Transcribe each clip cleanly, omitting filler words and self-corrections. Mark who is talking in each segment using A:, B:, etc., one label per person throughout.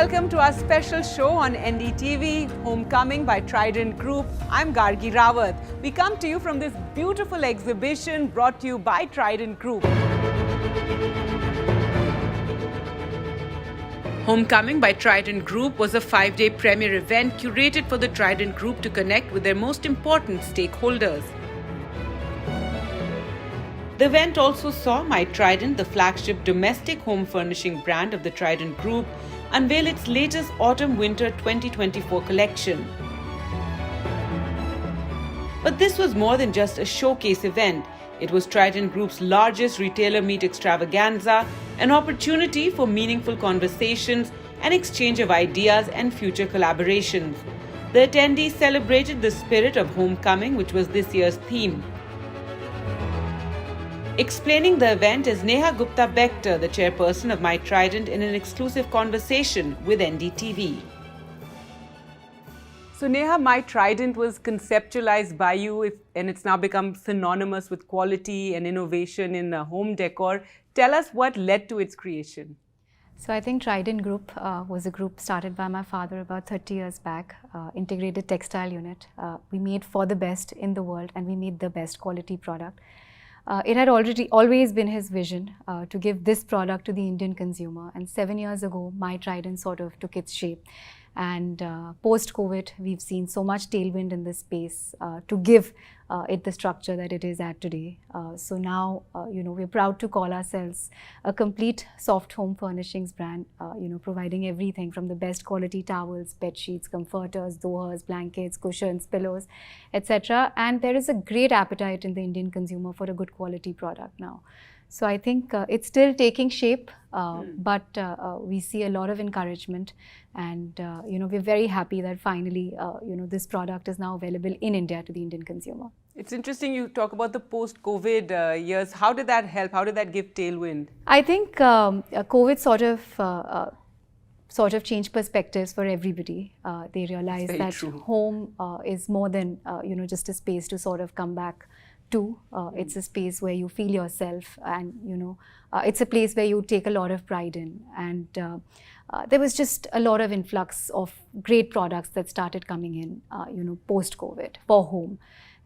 A: Welcome to our special show on NDTV, Homecoming by Trident Group. I'm Gargi Rawat. We come to you from this beautiful exhibition brought to you by Trident Group. Homecoming by Trident Group was a 5-day premiere event curated for the Trident Group to connect with their most important stakeholders. The event also saw My Trident, the flagship domestic home furnishing brand of the Trident Group, unveil its latest Autumn-Winter 2024 collection. But this was more than just a showcase event. It was Trident Group's largest retailer meet extravaganza, an opportunity for meaningful conversations and exchange of ideas and future collaborations. The attendees celebrated the spirit of homecoming, which was this year's theme. Explaining the event is Neha Gupta-Bector, the chairperson of My Trident, in an exclusive conversation with NDTV. So Neha, My Trident was conceptualized by you and it's now become synonymous with quality and innovation in home decor. Tell us what led to its creation.
B: So I think Trident Group was a group started by my father about 30 years back, integrated textile unit. We made for the best in the world and we made the best quality product. It had always been his vision to give this product to the Indian consumer, and 7 years ago, My Trident sort of took its shape. And post-COVID, we've seen so much tailwind in this space to give it the structure that it is at today. So now, we're proud to call ourselves a complete soft home furnishings brand, providing everything from the best quality towels, bed sheets, comforters, dohas, blankets, cushions, pillows, etc. And there is a great appetite in the Indian consumer for a good quality product now. So I think it's still taking shape, but we see a lot of encouragement, and we're very happy that finally this product is now available in India to the Indian consumer.
A: It's interesting you talk about the post-COVID years. How did that help? How did that give tailwind?
B: I think COVID sort of changed perspectives for everybody. They realized that home is more than just a space to sort of come back to. It's a space where you feel yourself, and it's a place where you take a lot of pride in. And there was just a lot of influx of great products that started coming in, post-COVID for home.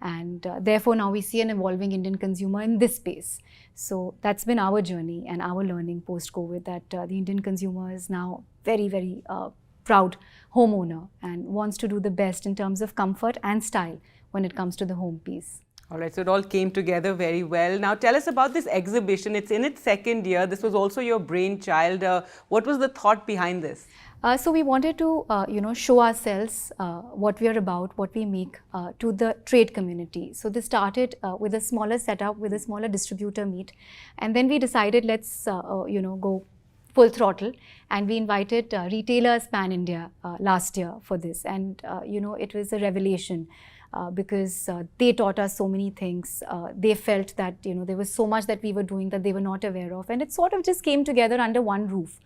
B: And therefore now we see an evolving Indian consumer in this space. So that's been our journey and our learning post-COVID, that the Indian consumer is now very, very proud homeowner and wants to do the best in terms of comfort and style when it comes to the home piece.
A: All right, so it all came together very well. Now tell us about this exhibition. It's in its second year. This was also your brainchild. What was the thought behind this?
B: So we wanted to, show ourselves what we are about, what we make to the trade community. So this started with a smaller setup, with a smaller distributor meet. And then we decided let's, go full throttle. And we invited retailers pan-India last year for this. And, it was a revelation. Because they taught us so many things. They felt that there was so much that we were doing that they were not aware of, and it sort of just came together under one roof.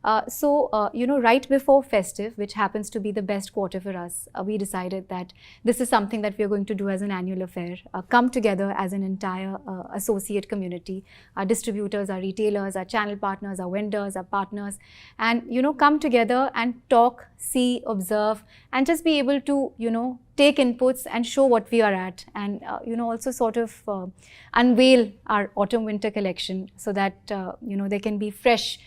B: Right before festive, which happens to be the best quarter for us, we decided that this is something that we are going to do as an annual affair, come together as an entire associate community, our distributors, our retailers, our channel partners, our vendors, our partners, and come together and talk, see, observe, and just be able to take inputs and show what we are at, and also sort of unveil our autumn-winter collection so that there can be fresh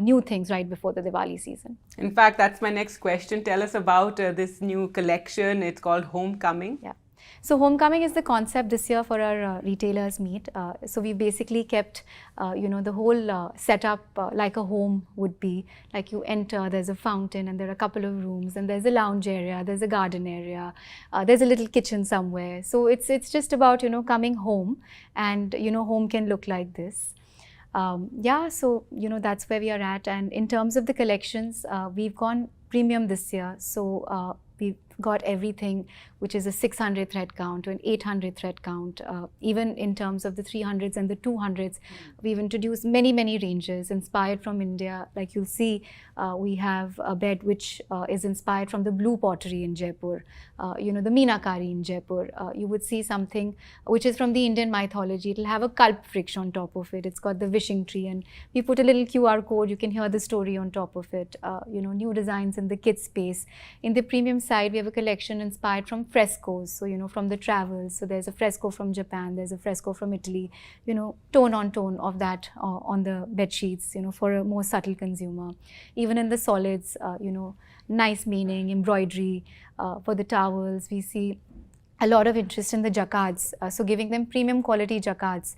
B: new things right before the Diwali season.
A: In fact, that's my next question. Tell us about this new collection. It's called Homecoming.
B: Yeah. So Homecoming is the concept this year for our retailers meet. So we basically kept, the whole setup like a home would be. Like you enter, there's a fountain and there are a couple of rooms, and there's a lounge area, there's a garden area, there's a little kitchen somewhere. So it's just about, coming home, and, home can look like this. So, that's where we are at. And in terms of the collections, we've gone premium this year. So we've got everything which is a 600 thread count to an 800 thread count. Even in terms of the 300s and the 200s, we've introduced many, many ranges inspired from India. Like you'll see, we have a bed which is inspired from the blue pottery in Jaipur, the Meenakari in Jaipur. You would see something which is from the Indian mythology. It'll have a kalp vriksha on top of it. It's got the wishing tree, and we put a little QR code. You can hear the story on top of it. New designs in the kids space. In the premium side, we have a collection inspired from frescoes, so from the travels. So there's a fresco from Japan, there's a fresco from Italy, tone on tone of that on the bed sheets, for a more subtle consumer. Even in the solids, nice meaning, embroidery. For the towels, we see a lot of interest in the jacquards, so giving them premium quality jacquards.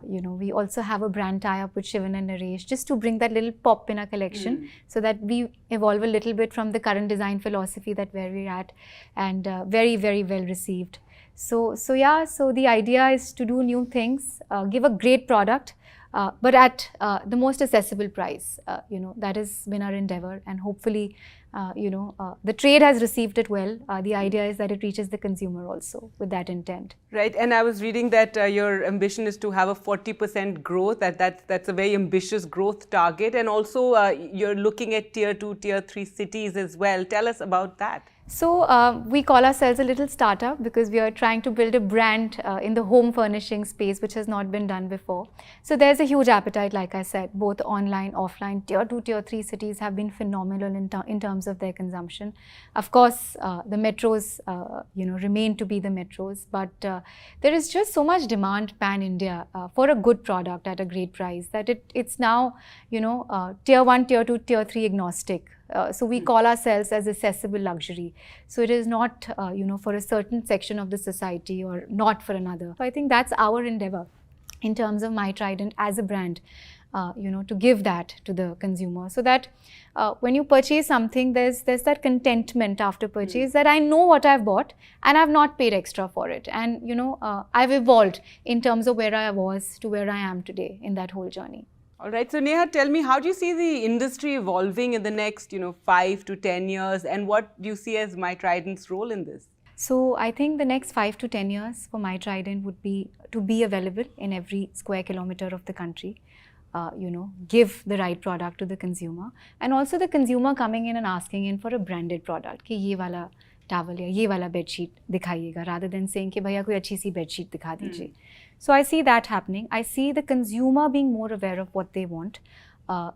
B: We also have a brand tie-up with Shivan and Naresh just to bring that little pop in our collection, so that we evolve a little bit from the current design philosophy that where we're at, and very, very well received. So the idea is to do new things, give a great product, but at the most accessible price. That has been our endeavor, and hopefully the trade has received it well. The idea is that it reaches the consumer also with that intent.
A: Right, and I was reading that your ambition is to have a 40% growth. That's a very ambitious growth target, and also you're looking at tier 2, tier 3 cities as well. Tell us about that.
B: So we call ourselves a little startup because we are trying to build a brand in the home furnishing space, which has not been done before. So there's a huge appetite, like I said, both online, offline. Tier 2, tier 3 cities have been phenomenal in terms of their consumption. Of course, the metros, remain to be the metros, but there is just so much demand pan-India for a good product at a great price that it's now, tier 1, tier 2, tier 3 agnostic. So we call ourselves as accessible luxury. So it is not, for a certain section of the society or not for another. So I think that's our endeavor in terms of My Trident as a brand, to give that to the consumer, so that when you purchase something, there's that contentment after purchase that I know what I've bought and I've not paid extra for it. And, I've evolved in terms of where I was to where I am today in that whole journey.
A: All right, so Neha, tell me, how do you see the industry evolving in the next, 5 to 10 years, and what do you see as My Trident's role in this?
B: So I think the next 5 to 10 years for My Trident would be to be available in every square kilometer of the country, give the right product to the consumer, and also the consumer coming in and asking in for a branded product, कि ये वाला towel या ये वाला bedsheet दिखाइएगा, rather than saying कि भैया कोई अच्छी सी bedsheet दिखा दीजिए. So I see that happening. I see the consumer being more aware of what they want.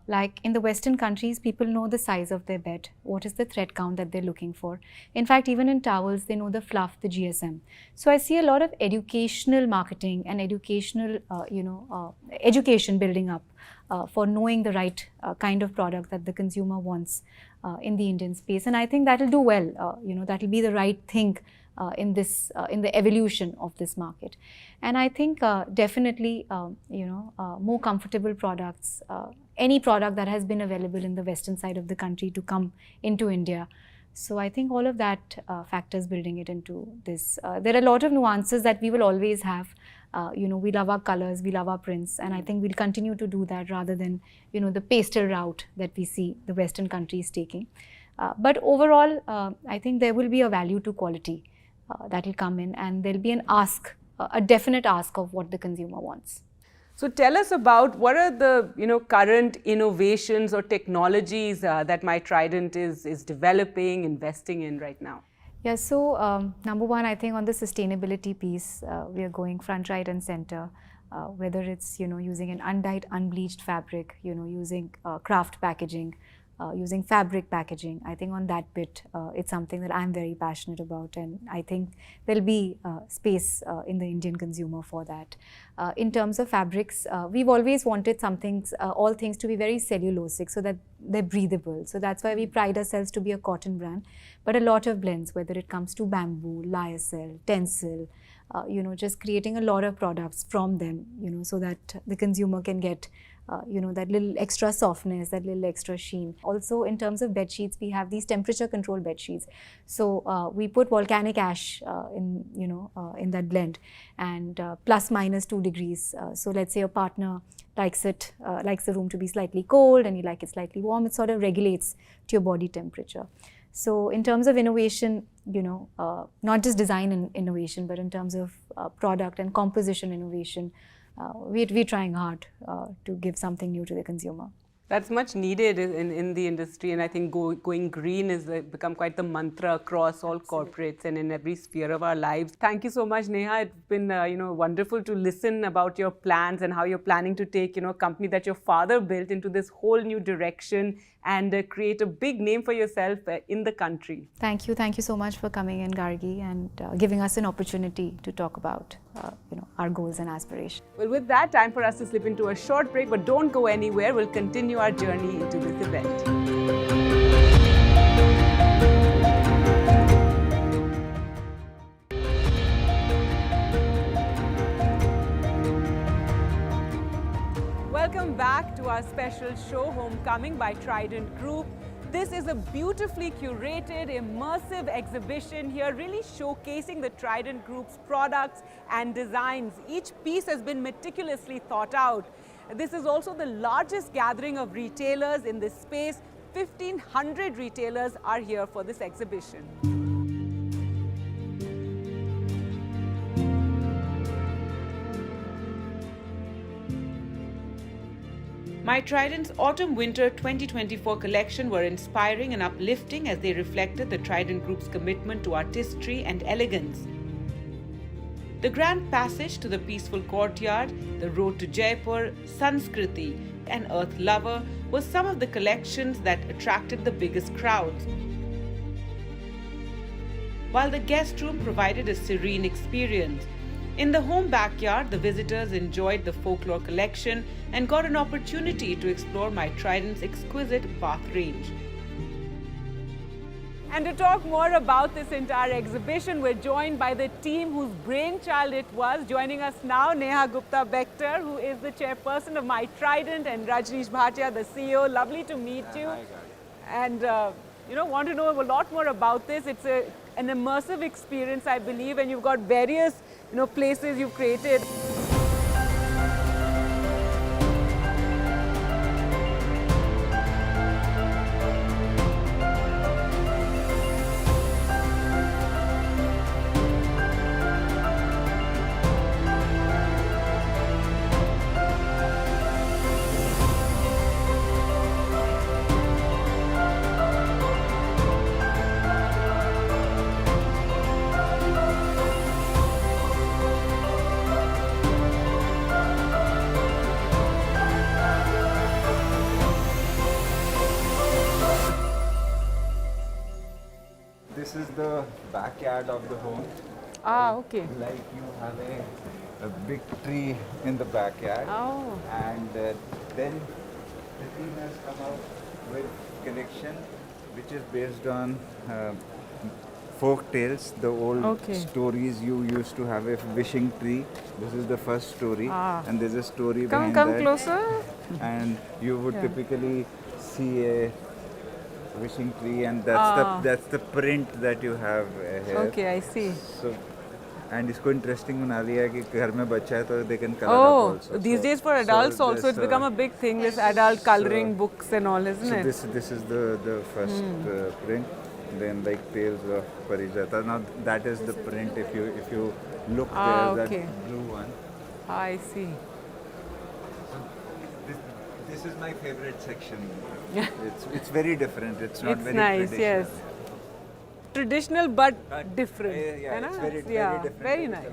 B: Like in the Western countries, people know the size of their bed, what is the thread count that they're looking for. In fact, even in towels, they know the fluff, the GSM. So I see a lot of educational marketing and educational, education building up for knowing the right kind of product that the consumer wants in the Indian space. And I think that will do well, that will be the right thing in the evolution of this market. And I think definitely, more comfortable products, any product that has been available in the western side of the country to come into India. So I think all of that factors building it into this. There are a lot of nuances that we will always have. We love our colors, we love our prints, and I think we'll continue to do that rather than, the pastel route that we see the western countries taking. But overall, I think there will be a value to quality that will come in, and there'll be an ask, a definite ask of what the consumer wants.
A: So tell us about what are the current innovations or technologies that My Trident is developing, investing in right now.
B: Yeah, so number one, I think on the sustainability piece, we are going front, right and center, whether it's using an undyed, unbleached fabric, using craft packaging, using fabric packaging. I think on that bit, it's something that I'm very passionate about, and I think there'll be space in the Indian consumer for that. In terms of fabrics, we've always wanted all things to be very cellulosic so that they're breathable. So that's why we pride ourselves to be a cotton brand, but a lot of blends, whether it comes to bamboo, lyocell, tencel, just creating a lot of products from them, so that the consumer can get that little extra softness, that little extra sheen. Also, in terms of bed sheets, we have these temperature control bed sheets. So we put volcanic ash in that blend, and plus minus 2 degrees. So let's say your partner likes the room to be slightly cold and you like it slightly warm, it sort of regulates to your body temperature. So in terms of innovation, not just design and innovation, but in terms of product and composition innovation, we're trying hard to give something new to the consumer.
A: That's much needed in the industry, and I think going green has become quite the mantra across all corporates and in every sphere of our lives. Thank you so much, Neha. It's been wonderful to listen about your plans and how you're planning to take a company that your father built into this whole new direction and create a big name for yourself in the country.
B: Thank you so much for coming in, Gargi, and giving us an opportunity to talk about our goals and aspirations.
A: Well, with that, time for us to slip into a short break, but don't go anywhere. We'll continue our journey into this event. Welcome back to our special show, Homecoming by Trident Group. This is a beautifully curated, immersive exhibition here, really showcasing the Trident Group's products and designs. Each piece has been meticulously thought out. This is also the largest gathering of retailers in this space. 1,500 retailers are here for this exhibition. My Trident's Autumn-Winter 2024 collection were inspiring and uplifting as they reflected the Trident Group's commitment to artistry and elegance. The grand passage to the peaceful courtyard, the road to Jaipur, Sanskriti and Earth Lover was some of the collections that attracted the biggest crowds. While the guest room provided a serene experience. In the home backyard, the visitors enjoyed the folklore collection and got an opportunity to explore my Trident's exquisite bath range. And to talk more about this entire exhibition, we're joined by the team whose brainchild it was. Joining us now, Neha Gupta-Bector, who is the chairperson of My Trident, and Rajneesh Bhatia, the CEO. Lovely to meet you. And want to know a lot more about this. It's an immersive experience, I believe, and you've got various places you've created.
C: This is the backyard of the home.
A: Ah, okay.
C: Like you have a big tree in the backyard.
A: Oh.
C: And then the team has come out with collection which is based on folk tales, the old stories. You used to have a wishing tree. This is the first story. And there's a story behind that.
A: Come closer.
C: And you would typically see a wishing tree, and that's the print that you have here.
A: Okay, I see.
C: So, and इसको interesting बना दिया कि घर में बच्चा है तो they can color up also.
A: These days for adults also it's become a big thing, this adult coloring books and all, isn't it?
C: This is the first print. Then like Tales of Parijata. Now that is the print. If you look there, that blue one.
A: I see.
C: This is my favorite section. It's very different. It's not very
A: nice,
C: traditional.
A: yes. Traditional but different.
C: Yeah, it's very different.
A: Very nice.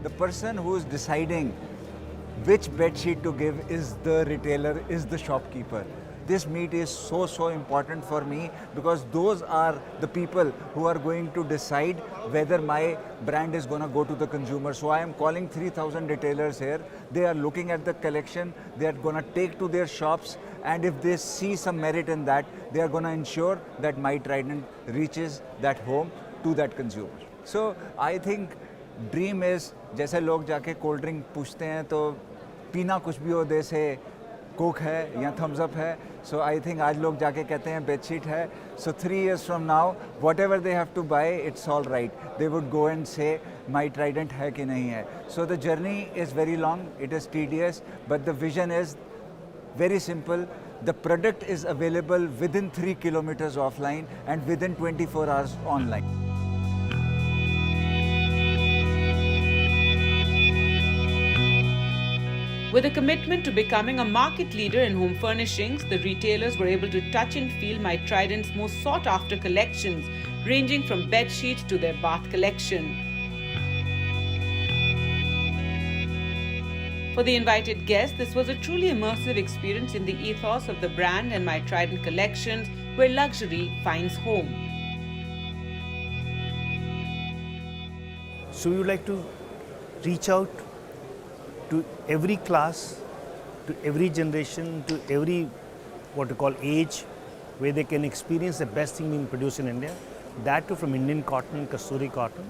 C: The person who is deciding which bed sheet to give is the retailer, is the shopkeeper. This meet is so important for me because those are the people who are going to decide whether my brand is going to go to the consumer. So I am calling 3,000 retailers here. They are looking at the collection. They are going to take to their shops, and if they see some merit in that, they are going to ensure that my Trident reaches that home to that consumer. So I think dream is, जैसे लोग जाके cold drink पूछते हैं तो पीना कुछ भी हो, दे से कोक है या थम्स अप है. So I think आज लोग जाके कहते हैं बेडशीट है. So 3 years from now, whatever they have to buy, it's all right. They would go and say, my Trident है कि नहीं है. So the journey is very long, it is tedious, but the vision is very simple. The product is available within 3 kilometers offline and within 24 hours online.
A: With a commitment to becoming a market leader in home furnishings, the retailers were able to touch and feel my Trident's most sought-after collections, ranging from bed sheets to their bath collection. For the invited guests, this was a truly immersive experience in the ethos of the brand and my Trident collections, where luxury finds home.
D: So we would like to reach out to every class, to every generation, to every what we call age, where they can experience the best thing being produced in India. That too from Indian cotton, Kasturi cotton.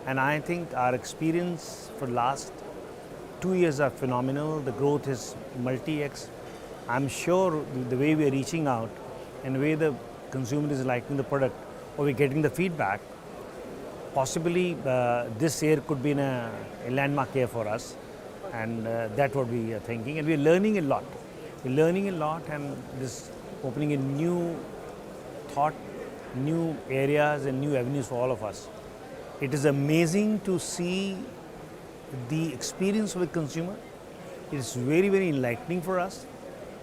D: And I think our experience for the last 2 years are phenomenal. The growth is multi-x. I'm sure the way we are reaching out and the way the consumer is liking the product or we're getting the feedback, possibly this year could be a landmark year for us. And that's what we are thinking. And we're learning a lot. We're learning a lot and this opening a new thought, new areas and new avenues for all of us. It is amazing to see the experience of a consumer. It is very, very enlightening for us.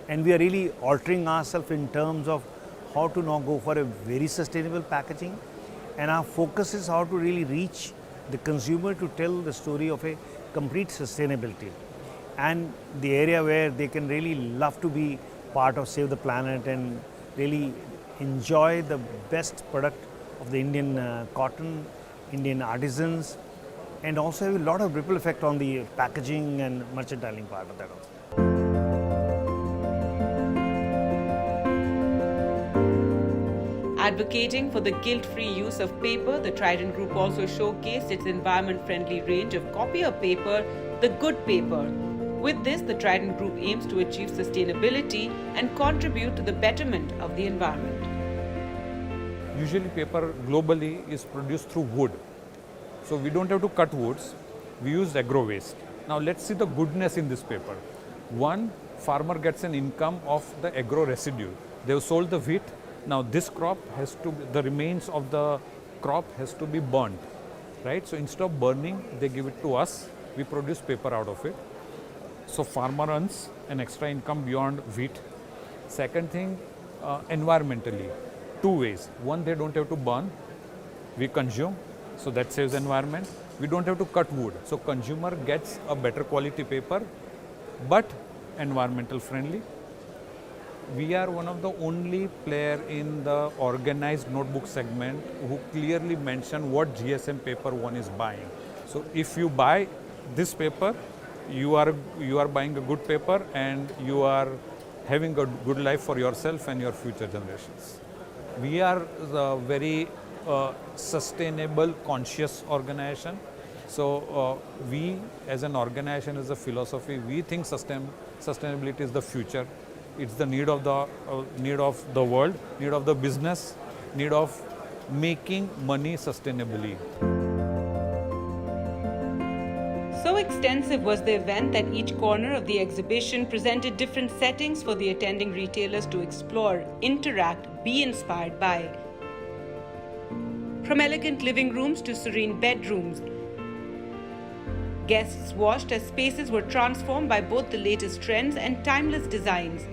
D: And we are really altering ourselves in terms of how to now go for a very sustainable packaging. And our focus is how to really reach the consumer to tell the story of a complete sustainability. And the area where they can really love to be part of Save the Planet and really enjoy the best product of the Indian cotton, Indian artisans, and also have a lot of ripple effect on the packaging and merchandising part of that also.
A: Advocating for the guilt-free use of paper, the Trident Group also showcased its environment-friendly range of copier paper, the Good Paper. With this, the Trident Group aims to achieve sustainability and contribute to the betterment of the environment.
E: Usually paper globally is produced through wood. So we don't have to cut woods, we use agro waste. Now let's see the goodness in this paper. One, farmer gets an income of the agro residue. They've sold the wheat. Now this crop has to, the remains of the crop has to be burnt, right? So instead of burning, they give it to us. We produce paper out of it. So farmer earns an extra income beyond wheat. Second thing, environmentally, 2 ways. One, they don't have to burn. We consume, so that saves environment. We don't have to cut wood. So consumer gets a better quality paper, but environmental friendly. We are one of the only player in the organized notebook segment who clearly mention what GSM paper one is buying. So if you buy this paper, you are buying a good paper and you are having a good life for yourself and your future generations. We are a very sustainable, conscious organization. So we as an organization, as a philosophy, we think sustainability is the future. It's the need of the world, need of the business, need of making money sustainably.
A: So extensive was the event that each corner of the exhibition presented different settings for the attending retailers to explore, interact, be inspired by. From elegant living rooms to serene bedrooms, guests watched as spaces were transformed by both the latest trends and timeless designs.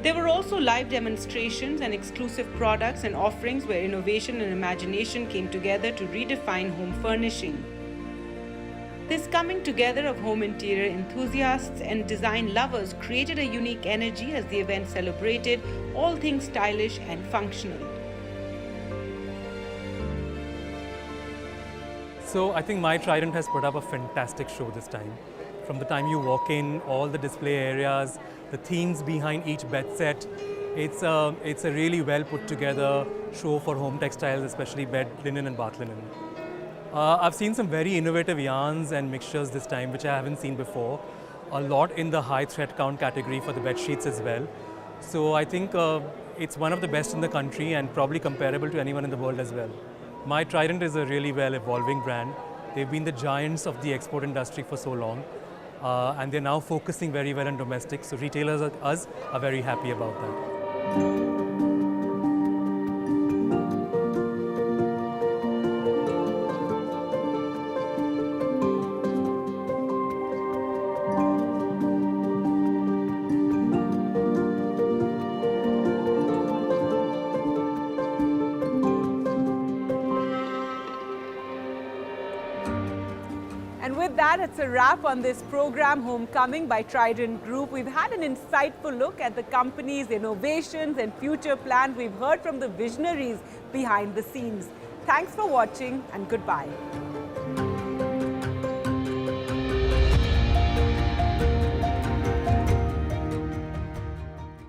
A: There were also live demonstrations and exclusive products and offerings where innovation and imagination came together to redefine home furnishing. This coming together of home interior enthusiasts and design lovers created a unique energy as the event celebrated all things stylish and functional.
F: So I think my Trident has put up a fantastic show this time. From the time you walk in, all the display areas, the themes behind each bed set, it's a really well put together show for home textiles, especially bed linen and bath linen. I've seen some very innovative yarns and mixtures this time, which I haven't seen before. a lot in the high thread count category for the bed sheets as well. So I think it's one of the best in the country and probably comparable to anyone in the world as well. My Trident is a really well evolving brand. They've been the giants of the export industry for so long, and they're now focusing very well on domestic. So retailers like us are very happy about that.
A: And with that, it's a wrap on this program, Homecoming by Trident Group. We've had an insightful look at the company's innovations and future plans. We've heard from the visionaries behind the scenes. Thanks for watching and goodbye.